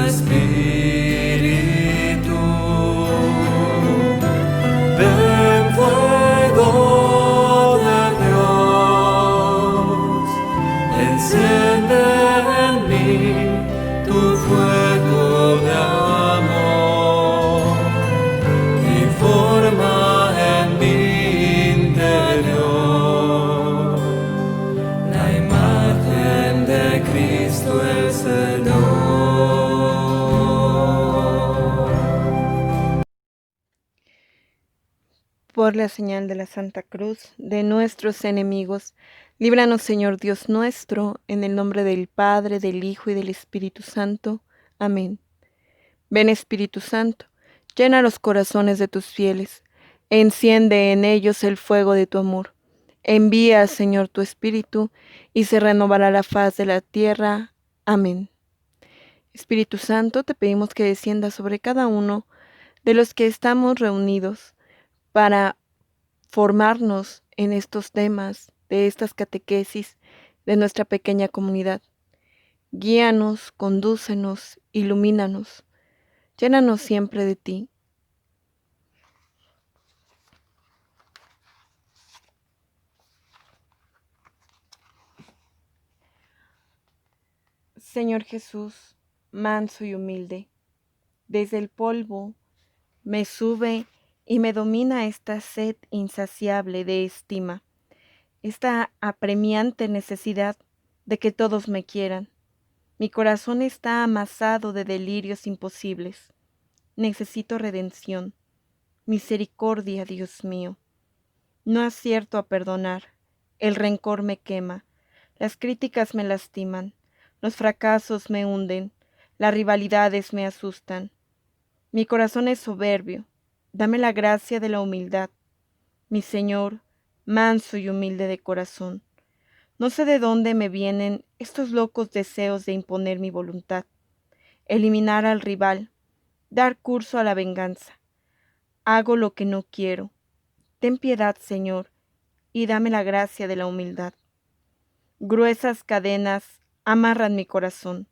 Espíritu. Ven, fuego de Dios, enciende en mí tu fuego de amor y forma en mi interior la imagen de Cristo el Señor. Por la señal de la Santa Cruz de nuestros enemigos, líbranos, Señor Dios nuestro, en el nombre del Padre, del Hijo y del Espíritu Santo. Amén. Ven, Espíritu Santo, llena los corazones de tus fieles, enciende en ellos el fuego de tu amor. Envía, Señor, tu Espíritu, y se renovará la faz de la tierra. Amén. Espíritu Santo, te pedimos que descienda sobre cada uno de los que estamos reunidos para formarnos en estos temas de estas catequesis de nuestra pequeña comunidad. Guíanos, condúcenos, ilumínanos, llénanos siempre de ti. Señor Jesús, manso y humilde, desde el polvo me sube y me domina esta sed insaciable de estima, esta apremiante necesidad de que todos me quieran. Mi corazón está amasado de delirios imposibles. Necesito redención, misericordia, Dios mío. No acierto a perdonar, el rencor me quema, las críticas me lastiman, los fracasos me hunden, las rivalidades me asustan. Mi corazón es soberbio, dame la gracia de la humildad. Mi Señor, manso y humilde de corazón, no sé de dónde me vienen estos locos deseos de imponer mi voluntad, eliminar al rival, dar curso a la venganza. Hago lo que no quiero. Ten piedad, Señor, y dame la gracia de la humildad. Gruesas cadenas amarran mi corazón.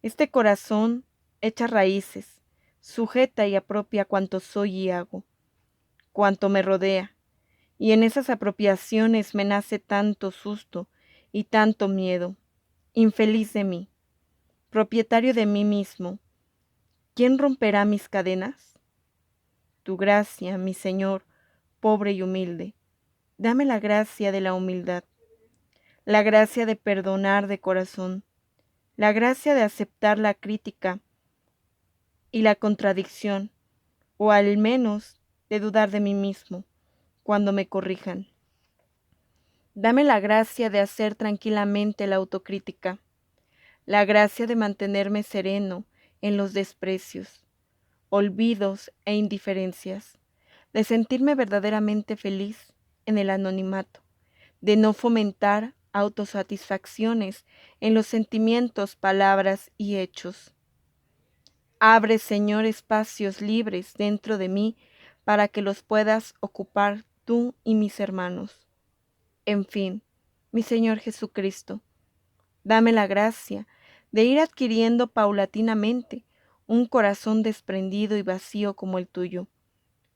Este corazón echa raíces, sujeta y apropia cuanto soy y hago, cuanto me rodea, y en esas apropiaciones me nace tanto susto y tanto miedo. Infeliz de mí, propietario de mí mismo, ¿quién romperá mis cadenas? Tu gracia, mi Señor, pobre y humilde, dame la gracia de la humildad, la gracia de perdonar de corazón, la gracia de aceptar la crítica y la contradicción, o al menos de dudar de mí mismo cuando me corrijan. Dame la gracia de hacer tranquilamente la autocrítica, la gracia de mantenerme sereno en los desprecios, olvidos e indiferencias, de sentirme verdaderamente feliz en el anonimato, de no fomentar autosatisfacciones en los sentimientos, palabras y hechos. Abre, Señor, espacios libres dentro de mí para que los puedas ocupar tú y mis hermanos. En fin, mi Señor Jesucristo, dame la gracia de ir adquiriendo paulatinamente un corazón desprendido y vacío como el tuyo,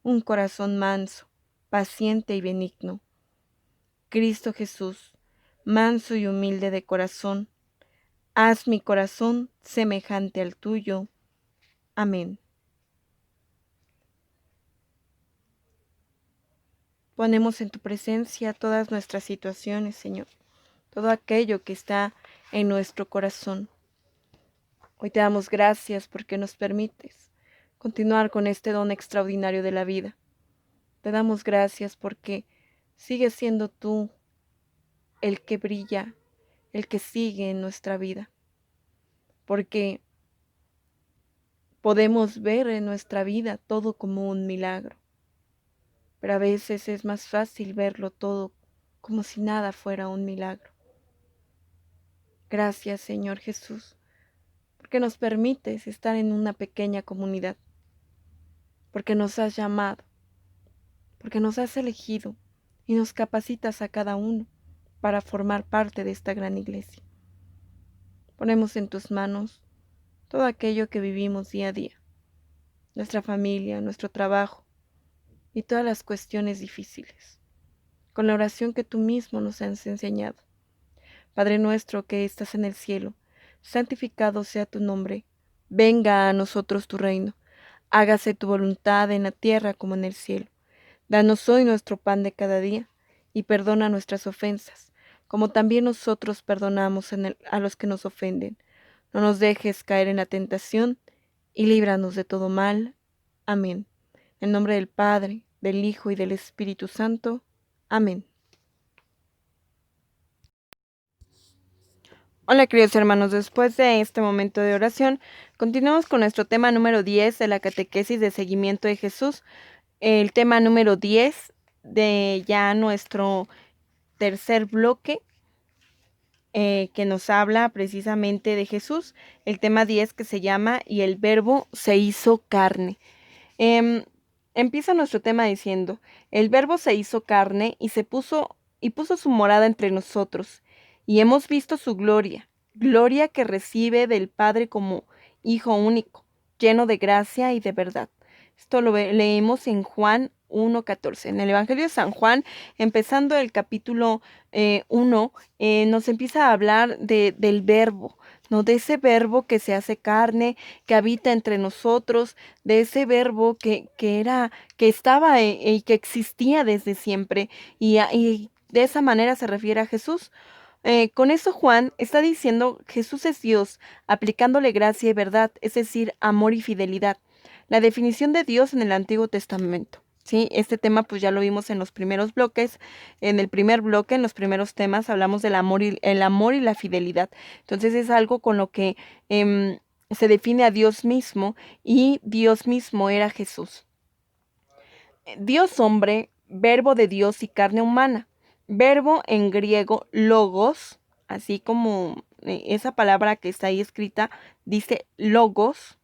un corazón manso, paciente y benigno. Cristo Jesús, manso y humilde de corazón, haz mi corazón semejante al tuyo. Amén. Ponemos en tu presencia todas nuestras situaciones, Señor, todo aquello que está en nuestro corazón. Hoy te damos gracias porque nos permites continuar con este don extraordinario de la vida. Te damos gracias porque sigues siendo tú el que brilla, el que sigue en nuestra vida. Porque podemos ver en nuestra vida todo como un milagro. Pero a veces es más fácil verlo todo como si nada fuera un milagro. Gracias, Señor Jesús, porque nos permites estar en una pequeña comunidad, porque nos has llamado, porque nos has elegido y nos capacitas a cada uno para formar parte de esta gran iglesia. Ponemos en tus manos todo aquello que vivimos día a día, nuestra familia, nuestro trabajo y todas las cuestiones difíciles, con la oración que tú mismo nos has enseñado. Padre nuestro que estás en el cielo, santificado sea tu nombre, venga a nosotros tu reino, hágase tu voluntad en la tierra como en el cielo. Danos hoy nuestro pan de cada día, y perdona nuestras ofensas, como también nosotros perdonamos a los que nos ofenden. No nos dejes caer en la tentación, y líbranos de todo mal. Amén. En nombre del Padre, del Hijo y del Espíritu Santo. Amén. Hola queridos hermanos, después de este momento de oración, continuamos con nuestro tema número 10 de la catequesis de seguimiento de Jesús. El tema número 10 de ya nuestro tercer bloque que nos habla precisamente de Jesús. El tema 10 que se llama "Y el Verbo se hizo carne". Empieza nuestro tema diciendo: el Verbo se hizo carne y puso su morada entre nosotros, y hemos visto su gloria, gloria que recibe del Padre como Hijo único, lleno de gracia y de verdad. Esto lo leemos en Juan 1:14. En el Evangelio de San Juan, empezando el capítulo 1, nos empieza a hablar del Verbo, ¿no? De ese Verbo que se hace carne, que habita entre nosotros, de ese Verbo que estaba y que existía desde siempre, y de esa manera se refiere a Jesús. Con eso Juan está diciendo Jesús es Dios, aplicándole gracia y verdad, es decir, amor y fidelidad. La definición de Dios en el Antiguo Testamento. Sí, este tema pues ya lo vimos en los primeros bloques. En el primer bloque, en los primeros temas, hablamos del amor y la fidelidad. Entonces es algo con lo que se define a Dios mismo, y Dios mismo era Jesús. Dios hombre, verbo de Dios y carne humana. Verbo en griego logos, así como esa palabra que está ahí escrita dice logos,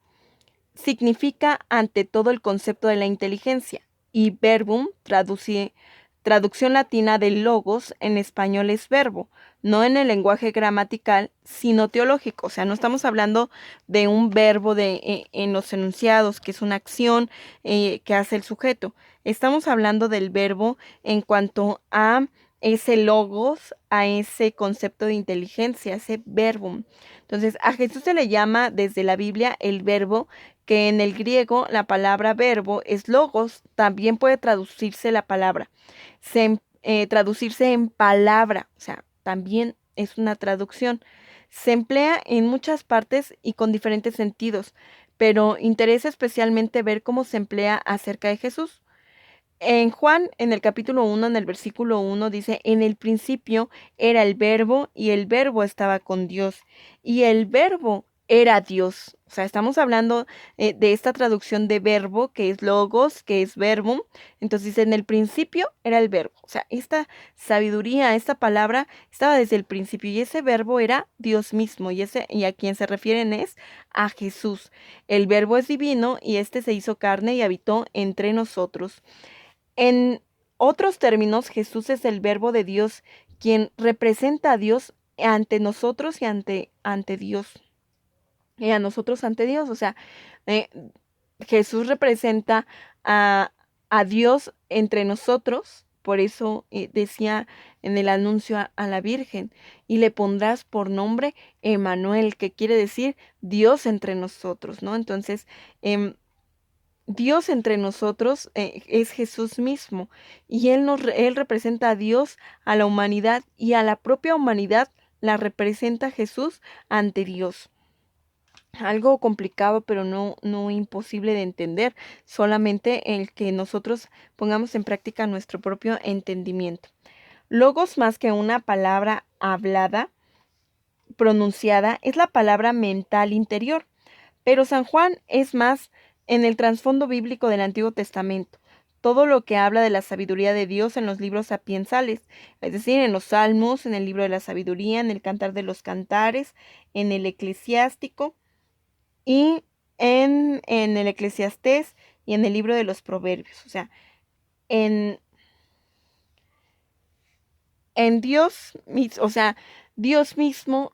significa ante todo el concepto de la inteligencia, y verbum, traducción latina de logos en español es verbo, no en el lenguaje gramatical, sino teológico. O sea, no estamos hablando de un verbo en los enunciados, que es una acción que hace el sujeto. Estamos hablando del verbo en cuanto a ese logos, a ese concepto de inteligencia, ese verbum. Entonces, a Jesús se le llama desde la Biblia el verbo, que en el griego la palabra verbo es logos. También puede traducirse la palabra, traducirse en palabra, o sea, también es una traducción. Se emplea en muchas partes y con diferentes sentidos, pero interesa especialmente ver cómo se emplea acerca de Jesús. En Juan, en el capítulo 1, en el versículo 1, dice: en el principio era el verbo, y el verbo estaba con Dios, y el verbo era Dios. O sea, estamos hablando de esta traducción de verbo, que es logos, que es verbum. Entonces dice: en el principio era el verbo. O sea, esta sabiduría, esta palabra estaba desde el principio, y ese verbo era Dios mismo, y a quien se refieren es a Jesús. El verbo es divino, y este se hizo carne y habitó entre nosotros. En otros términos, Jesús es el verbo de Dios, quien representa a Dios ante nosotros y ante Dios. Y a nosotros ante Dios. O sea, eh, Jesús representa a Dios entre nosotros. Por eso decía en el anuncio a la Virgen: y le pondrás por nombre Emmanuel, que quiere decir Dios entre nosotros, ¿no? Entonces, Dios entre nosotros es Jesús mismo, y Él representa a Dios, a la humanidad, y a la propia humanidad la representa Jesús ante Dios. Algo complicado, pero no imposible de entender, solamente el que nosotros pongamos en práctica nuestro propio entendimiento. Logos, más que una palabra hablada, pronunciada, es la palabra mental interior, pero San Juan es más en el trasfondo bíblico del Antiguo Testamento, todo lo que habla de la sabiduría de Dios en los libros sapiensales, es decir, en los Salmos, en el libro de la sabiduría, en el Cantar de los Cantares, en el Eclesiástico, y en el Eclesiastés, y en el libro de los Proverbios. O sea, en Dios, o sea, Dios mismo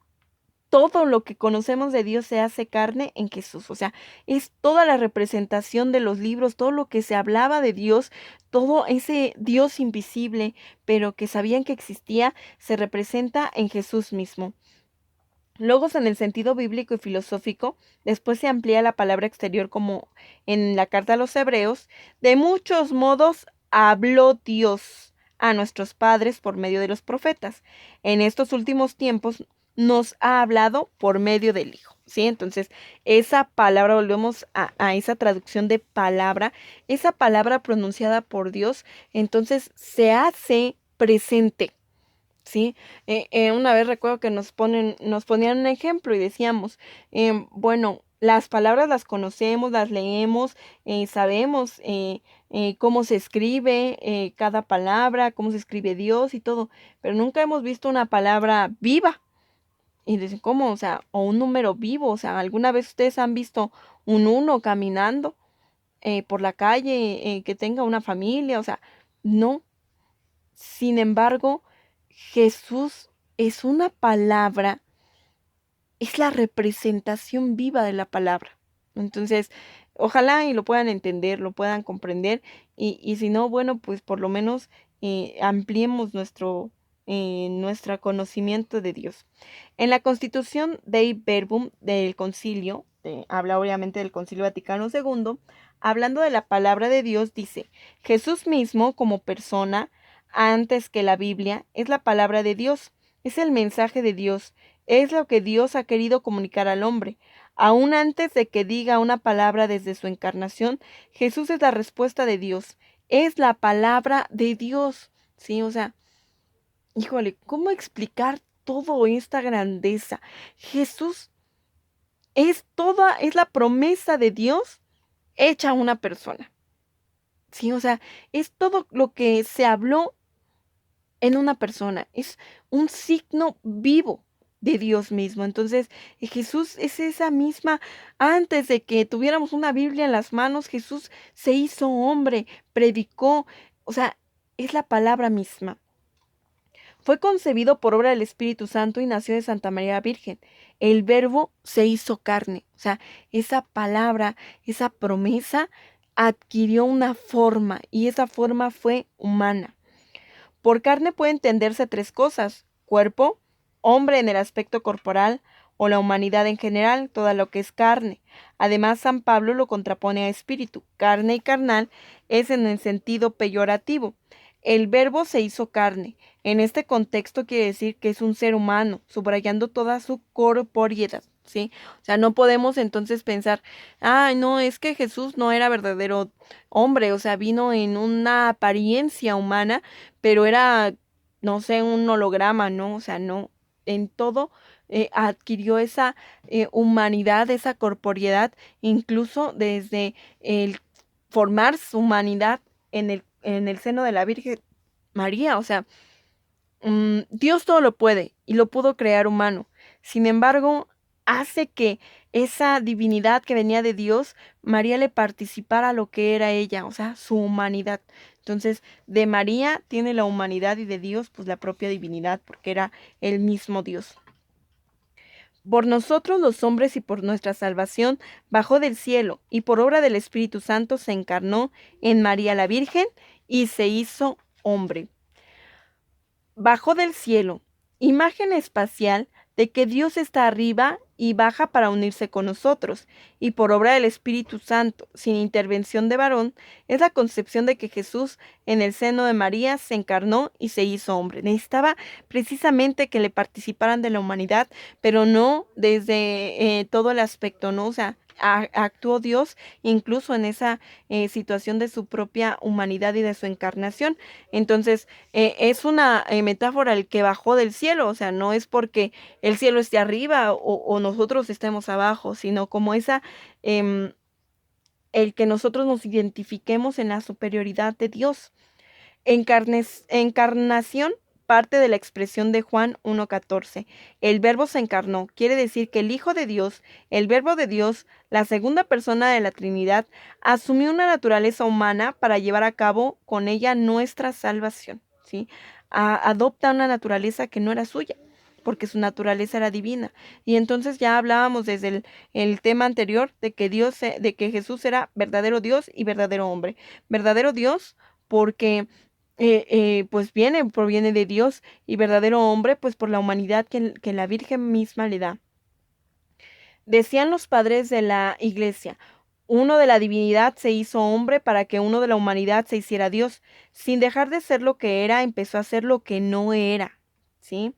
todo lo que conocemos de Dios se hace carne en Jesús. O sea, es toda la representación de los libros, todo lo que se hablaba de Dios, todo ese Dios invisible, pero que sabían que existía, se representa en Jesús mismo. Logos en el sentido bíblico y filosófico, después se amplía la palabra exterior como en la carta a los Hebreos. De muchos modos habló Dios a nuestros padres por medio de los profetas. En estos últimos tiempos nos ha hablado por medio del Hijo, ¿sí? Entonces, esa palabra, volvemos a esa traducción de palabra, esa palabra pronunciada por Dios, entonces se hace presente. Sí, una vez recuerdo que nos ponían un ejemplo y decíamos, bueno, las palabras las conocemos, las leemos, sabemos cómo se escribe cada palabra, cómo se escribe Dios y todo, pero nunca hemos visto una palabra viva. Y dicen, ¿cómo? O sea, o un número vivo, o sea, ¿alguna vez ustedes han visto un uno caminando por la calle que tenga una familia? O sea, no. Sin embargo, Jesús es una palabra, es la representación viva de la palabra. Entonces, ojalá y lo puedan entender, lo puedan comprender, y si no, bueno, pues por lo menos ampliemos nuestro conocimiento de Dios. En la Constitución Dei Verbum del Concilio, habla obviamente del Concilio Vaticano II, hablando de la palabra de Dios, dice: Jesús mismo como persona, antes que la Biblia, es la palabra de Dios, es el mensaje de Dios, es lo que Dios ha querido comunicar al hombre. Aún antes de que diga una palabra desde su encarnación, Jesús es la respuesta de Dios, es la palabra de Dios. Sí, o sea, híjole, ¿cómo explicar toda esta grandeza? Jesús es la promesa de Dios hecha a una persona. Sí, o sea, es todo lo que se habló en una persona, es un signo vivo de Dios mismo. Entonces, Jesús es esa misma, antes de que tuviéramos una Biblia en las manos, Jesús se hizo hombre, predicó, o sea, es la palabra misma. Fue concebido por obra del Espíritu Santo y nació de Santa María Virgen. El Verbo se hizo carne, o sea, esa palabra, esa promesa adquirió una forma y esa forma fue humana. Por carne puede entenderse tres cosas: cuerpo, hombre en el aspecto corporal, o la humanidad en general, todo lo que es carne. Además, San Pablo lo contrapone a espíritu. Carne y carnal es en el sentido peyorativo. El Verbo se hizo carne. En este contexto quiere decir que es un ser humano, subrayando toda su corporeidad, ¿sí? O sea, no podemos entonces pensar, no, es que Jesús no era verdadero hombre, o sea, vino en una apariencia humana, pero era, no sé, un holograma, ¿no? O sea, no, en todo adquirió esa humanidad, esa corporeidad, incluso desde el formar su humanidad en el seno de la Virgen María. O sea, Dios todo lo puede y lo pudo crear humano. Sin embargo, hace que esa divinidad que venía de Dios, María le participara a lo que era ella, o sea, su humanidad. Entonces, de María tiene la humanidad y de Dios, pues la propia divinidad, porque era el mismo Dios. Por nosotros los hombres y por nuestra salvación bajó del cielo, y por obra del Espíritu Santo se encarnó en María la Virgen y se hizo hombre. Bajó del cielo, imagen espacial de que Dios está arriba y baja para unirse con nosotros, y por obra del Espíritu Santo, sin intervención de varón, es la concepción de que Jesús en el seno de María se encarnó y se hizo hombre. Necesitaba precisamente que le participaran de la humanidad, pero no desde todo el aspecto, ¿no? O sea, actuó Dios incluso en esa situación de su propia humanidad y de su encarnación. Entonces, es una metáfora el que bajó del cielo, o sea, no es porque el cielo esté arriba o nosotros estemos abajo, sino como el que nosotros nos identifiquemos en la superioridad de Dios. Encarnación parte de la expresión de Juan 1:14. El Verbo se encarnó. Quiere decir que el Hijo de Dios, el Verbo de Dios, la segunda persona de la Trinidad, asumió una naturaleza humana para llevar a cabo con ella nuestra salvación, ¿sí? Adopta una naturaleza que no era suya. porque su naturaleza era divina. Y entonces ya hablábamos desde el tema anterior de que de que Jesús era verdadero Dios y verdadero hombre. Verdadero Dios porque pues proviene de Dios, y verdadero hombre pues por la humanidad que la Virgen misma le da. Decían los padres de la Iglesia: uno de la divinidad se hizo hombre para que uno de la humanidad se hiciera Dios. Sin dejar de ser lo que era, empezó a ser lo que no era, ¿sí?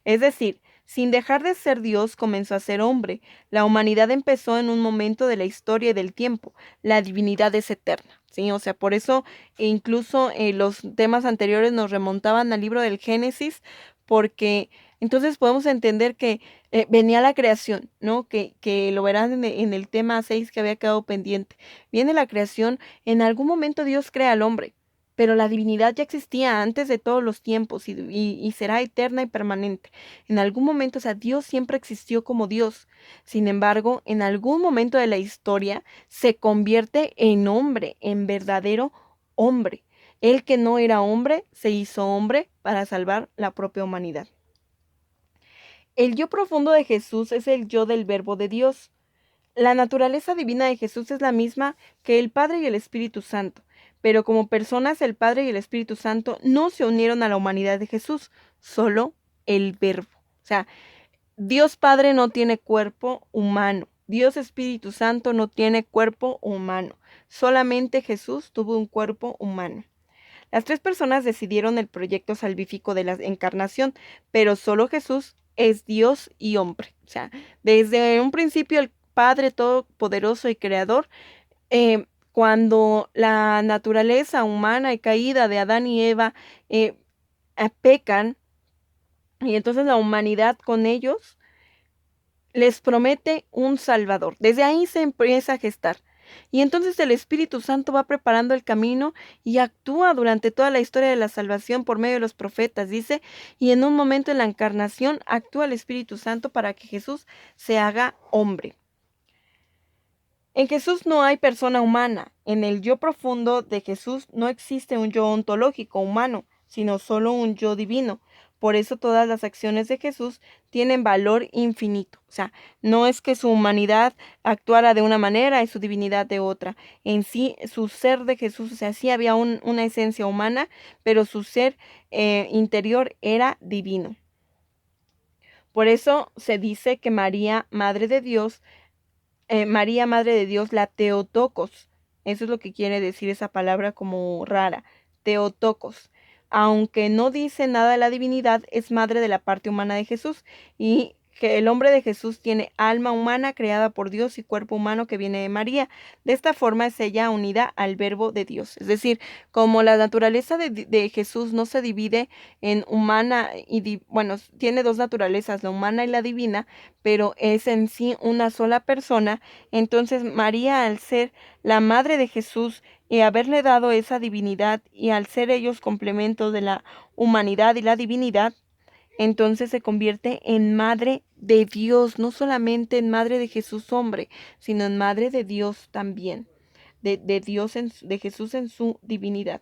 Es decir, sin dejar de ser Dios, comenzó a ser hombre. La humanidad empezó en un momento de la historia y del tiempo. La divinidad es eterna, ¿sí? O sea, por eso incluso los temas anteriores nos remontaban al libro del Génesis, porque entonces podemos entender que venía la creación, ¿no? Que lo verán en el tema 6 que había quedado pendiente. Viene la creación, en algún momento Dios crea al hombre, pero la divinidad ya existía antes de todos los tiempos y será eterna y permanente. En algún momento, o sea, Dios siempre existió como Dios. Sin embargo, en algún momento de la historia se convierte en hombre, en verdadero hombre. El que no era hombre se hizo hombre para salvar la propia humanidad. El yo profundo de Jesús es el yo del Verbo de Dios. La naturaleza divina de Jesús es la misma que el Padre y el Espíritu Santo, pero como personas el Padre y el Espíritu Santo no se unieron a la humanidad de Jesús, solo el Verbo. O sea, Dios Padre no tiene cuerpo humano, Dios Espíritu Santo no tiene cuerpo humano, solamente Jesús tuvo un cuerpo humano. Las tres personas decidieron el proyecto salvífico de la encarnación, pero solo Jesús es Dios y hombre. O sea, desde un principio el Padre Todopoderoso y Creador, cuando la naturaleza humana y caída de Adán y Eva pecan, y entonces la humanidad con ellos les promete un Salvador. Desde ahí se empieza a gestar. Y entonces el Espíritu Santo va preparando el camino y actúa durante toda la historia de la salvación por medio de los profetas, dice, y en un momento en la encarnación actúa el Espíritu Santo para que Jesús se haga hombre. En Jesús no hay persona humana. En el yo profundo de Jesús no existe un yo ontológico humano, sino solo un yo divino. Por eso todas las acciones de Jesús tienen valor infinito. O sea, no es que su humanidad actuara de una manera y su divinidad de otra. En sí, su ser de Jesús, o sea, sí había una esencia humana, pero su ser interior era divino. Por eso se dice que María, Madre de Dios, la Theotokos. Eso es lo que quiere decir esa palabra como rara, Theotokos. Aunque no dice nada de la divinidad, es madre de la parte humana de Jesús, y que el hombre de Jesús tiene alma humana creada por Dios y cuerpo humano que viene de María. De esta forma es ella unida al Verbo de Dios. Es decir, como la naturaleza de Jesús no se divide en humana bueno, tiene dos naturalezas, la humana y la divina, pero es en sí una sola persona. Entonces María, al ser la madre de Jesús y haberle dado esa divinidad, y al ser ellos complementos de la humanidad y la divinidad, entonces se convierte en madre de Dios, no solamente en madre de Jesús hombre, sino en madre de Dios también, de Dios, de Jesús en su divinidad.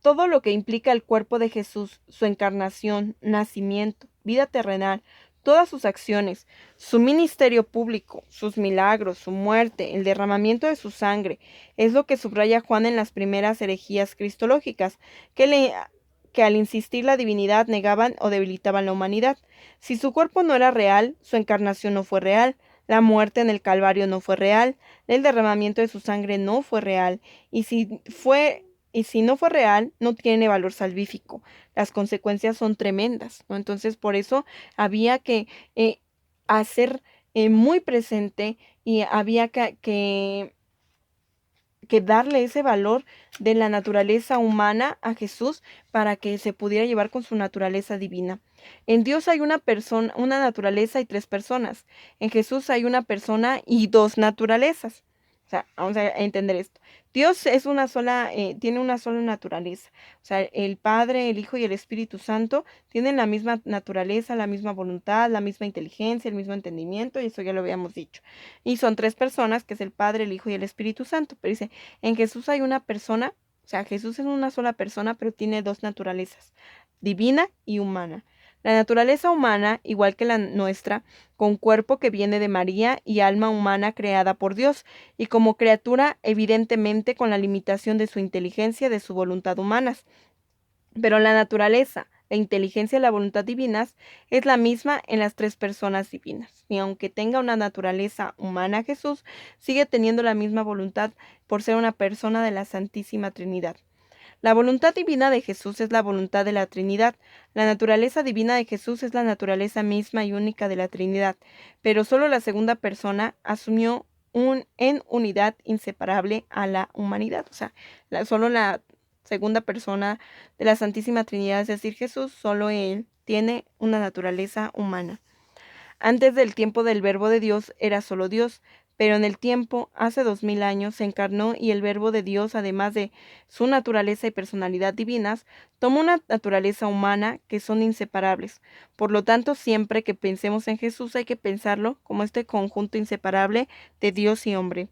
Todo lo que implica el cuerpo de Jesús, su encarnación, nacimiento, vida terrenal, todas sus acciones, su ministerio público, sus milagros, su muerte, el derramamiento de su sangre, es lo que subraya Juan en las primeras herejías cristológicas, que al insistir la divinidad negaban o debilitaban la humanidad. Si su cuerpo no era real, su encarnación no fue real, la muerte en el Calvario no fue real, el derramamiento de su sangre no fue real, y si no fue real, no tiene valor salvífico. Las consecuencias son tremendas, ¿no? Entonces, por eso había que hacer muy presente, y había que darle ese valor de la naturaleza humana a Jesús para que se pudiera llevar con su naturaleza divina. En Dios hay una persona, una naturaleza y tres personas. En Jesús hay una persona y dos naturalezas. O sea, vamos a entender esto. Dios es una sola, tiene una sola naturaleza. O sea, el Padre, el Hijo y el Espíritu Santo tienen la misma naturaleza, la misma voluntad, la misma inteligencia, el mismo entendimiento, y eso ya lo habíamos dicho. Y son tres personas, que es el Padre, el Hijo y el Espíritu Santo. Pero dice, en Jesús hay una persona, o sea, Jesús es una sola persona, pero tiene dos naturalezas, divina y humana. La naturaleza humana, igual que la nuestra, con cuerpo que viene de María y alma humana creada por Dios, y como criatura evidentemente con la limitación de su inteligencia y de su voluntad humanas. Pero la naturaleza, la inteligencia y la voluntad divinas es la misma en las tres personas divinas. Y aunque tenga una naturaleza humana, Jesús sigue teniendo la misma voluntad por ser una persona de la Santísima Trinidad. La voluntad divina de Jesús es la voluntad de la Trinidad. La naturaleza divina de Jesús es la naturaleza misma y única de la Trinidad. Pero solo la segunda persona asumió en unidad inseparable a la humanidad. O sea, solo la segunda persona de la Santísima Trinidad, es decir, Jesús, solo Él tiene una naturaleza humana. Antes del tiempo del Verbo de Dios era solo Dios, pero en el tiempo, hace 2000 años, se encarnó y el Verbo de Dios, además de su naturaleza y personalidad divinas, tomó una naturaleza humana que son inseparables. Por lo tanto, siempre que pensemos en Jesús hay que pensarlo como este conjunto inseparable de Dios y hombre.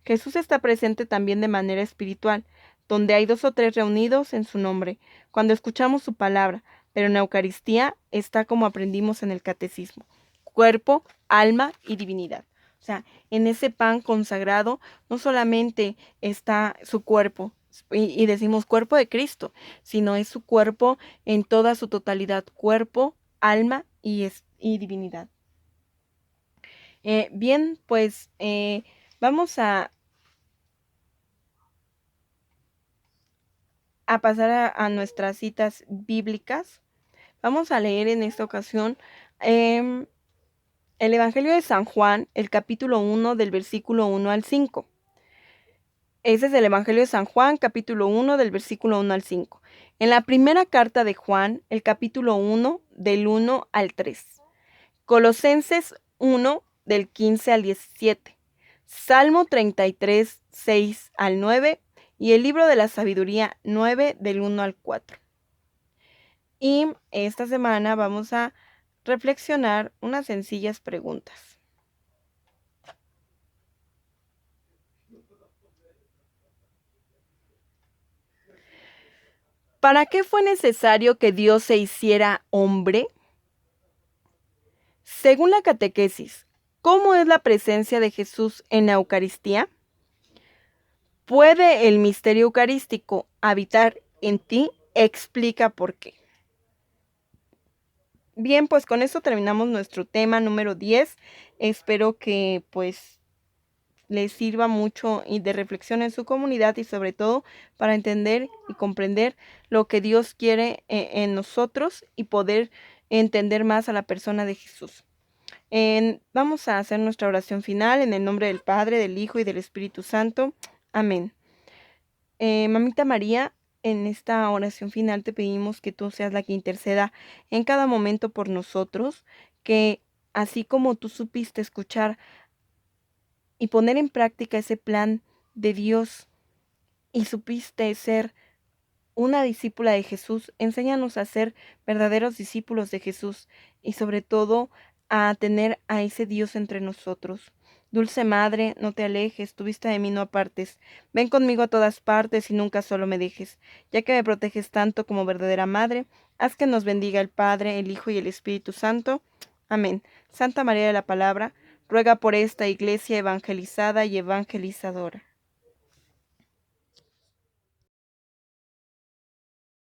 Jesús está presente también de manera espiritual, donde hay 2 o 3 reunidos en su nombre, cuando escuchamos su palabra, pero en la Eucaristía está como aprendimos en el catecismo: cuerpo, alma y divinidad. O sea, en ese pan consagrado no solamente está su cuerpo, y decimos cuerpo de Cristo, sino es su cuerpo en toda su totalidad: cuerpo, alma y divinidad. Bien, pues vamos a pasar a nuestras citas bíblicas. Vamos a leer en esta ocasión el Evangelio de San Juan, el capítulo 1, del versículo 1 al 5. Ese es el Evangelio de San Juan, capítulo 1, del versículo 1 al 5. En la primera carta de Juan, el capítulo 1, del 1 al 3. Colosenses 1, del 15 al 17. Salmo 33, 6 al 9. Y el libro de la sabiduría 9, del 1 al 4. Y esta semana vamos a reflexionar unas sencillas preguntas. ¿Para qué fue necesario que Dios se hiciera hombre? Según la catequesis, ¿cómo es la presencia de Jesús en la Eucaristía? ¿Puede el misterio eucarístico habitar en ti? Explica por qué. Bien, pues con esto terminamos nuestro tema número 10. Espero que pues les sirva mucho y de reflexión en su comunidad, y sobre todo para entender y comprender lo que Dios quiere en nosotros y poder entender más a la persona de Jesús. Vamos a hacer nuestra oración final en el nombre del Padre, del Hijo y del Espíritu Santo. Amén. Mamita María, en esta oración final te pedimos que tú seas la que interceda en cada momento por nosotros, que así como tú supiste escuchar y poner en práctica ese plan de Dios y supiste ser una discípula de Jesús, enséñanos a ser verdaderos discípulos de Jesús y sobre todo a tener a ese Dios entre nosotros. Dulce Madre, no te alejes, tu vista de mí no apartes. Ven conmigo a todas partes y nunca solo me dejes. Ya que me proteges tanto como verdadera Madre, haz que nos bendiga el Padre, el Hijo y el Espíritu Santo. Amén. Santa María de la Palabra, ruega por esta Iglesia evangelizada y evangelizadora.